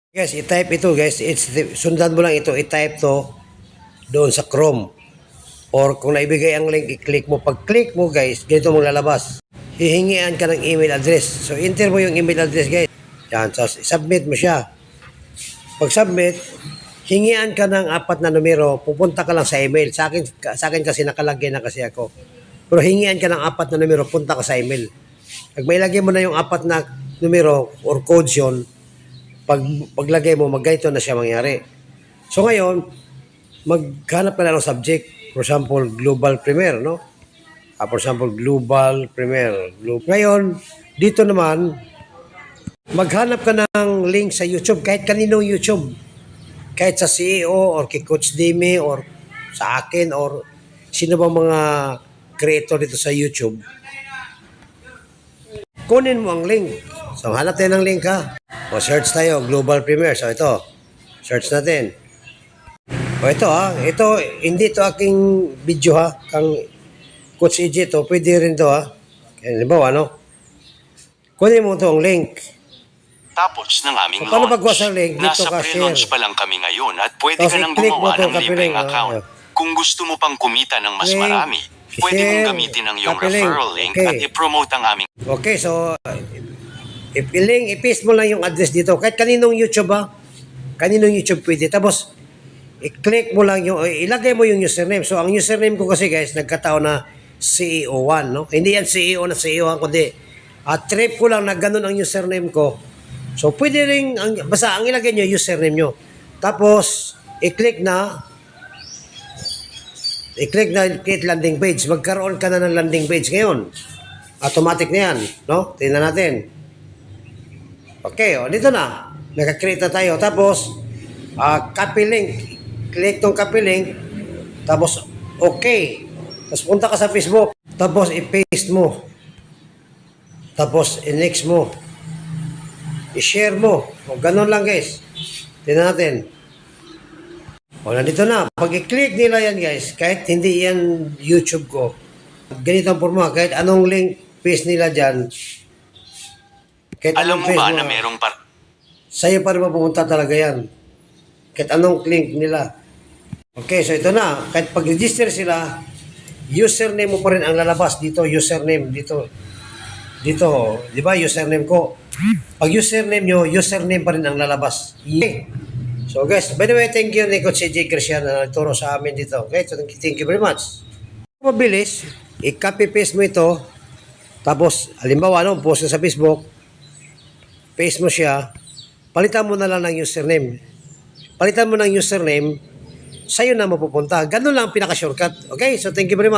Guys, i-type ito guys. Sundan mo lang ito. I-type to doon sa Chrome. Or kung naibigay ang link, i-click mo. Pag-click mo guys, ganito mong lalabas. Hihingian ka ng email address. So, enter mo yung email address guys. Yan. So, submit mo siya. Pag-submit, hingian ka ng 4 na numero. Pupunta ka lang sa email. Sa akin kasi nakalagay na kasi ako. Pero hingian ka ng 4 na numero, punta ka sa email. Pag mailagay mo na yung 4 na numero or codes yun, paglagay mo, magganito na siya mangyari. So ngayon, maghanap ka na ng subject. For example, global premier, no? For example, global premier. Ngayon, dito naman, maghanap ka ng link sa YouTube, kahit kaninong YouTube. Kahit sa CEO or kay Coach Demi or sa akin or sino ba mga creator dito sa YouTube. Kunin mo ang link. So, hanap tayo ng link ha. O, search tayo, Global Premier. So, ito. Search natin. O, ito ha. Ito, hindi to aking video ha. Kang Coach EJ to. Pwede rin to ha. Kaya, halimbawa, no? Kunin mo ito ang link. Tapos ng aming So, paano launch. paggawa sa link? Dito Nasa ka pre-launch share. pa lang kami ngayon at pwede Tapos ka nang i-click mo gumawa itong ng libreng copy link, account. Kung gusto mo pang kumita ng mas Link, marami, pwede mong share, gamitin ang iyong copy link. referral link Okay. at i-promote ang aming Okay, so i-paste mo lang yung address dito. Kahit kaninong YouTube ha. Kaninong YouTube pwede. Tapos, i-click mo lang yung, ilagay mo yung username. So, ang username ko kasi guys, nagkataon na CEO1, no? Hindi yan CEO na CEO1, kundi trip ko lang na ganun ang username ko. So, pwede rin, basta ang ilagay nyo, username nyo. Tapos, i-click na create landing page. Magkaroon ka na ng landing page ngayon. Automatic na yan, no? Tingnan natin. Okay, dito na. Naka-create na tayo. Tapos, copy link. Click tong copy link. Tapos, okay. Tapos, punta ka sa Facebook. Tapos, i-paste mo. Tapos, i-next mo. I-share mo. O, ganun lang guys. Tingnan natin. O, nandito na. Pag i-click nila yan guys, kahit hindi yan YouTube ko, ganito ang forma. Kahit anong link, paste nila dyan. Kahit alam mo anong ba paste na merong sa'yo pa rin mapupunta talaga yan. Kahit anong link nila. Okay, so ito na. Kahit pag-register sila, username mo pa rin ang lalabas dito. Username dito. Dito, di ba? Username ko. Pag username nyo, username pa rin ang lalabas. Okay. So guys, by the way, thank you ni Coach CJ Christian na nagturo sa amin dito. Okay, so thank you very much. Mabilis, i-copy paste mo ito. Tapos, halimbawa, post ka sa Facebook, paste mo siya, palitan mo na lang ng username. Palitan mo ng username, sa'yo na mapupunta. Ganun lang ang pinaka-shortcut. Okay? So, thank you very much.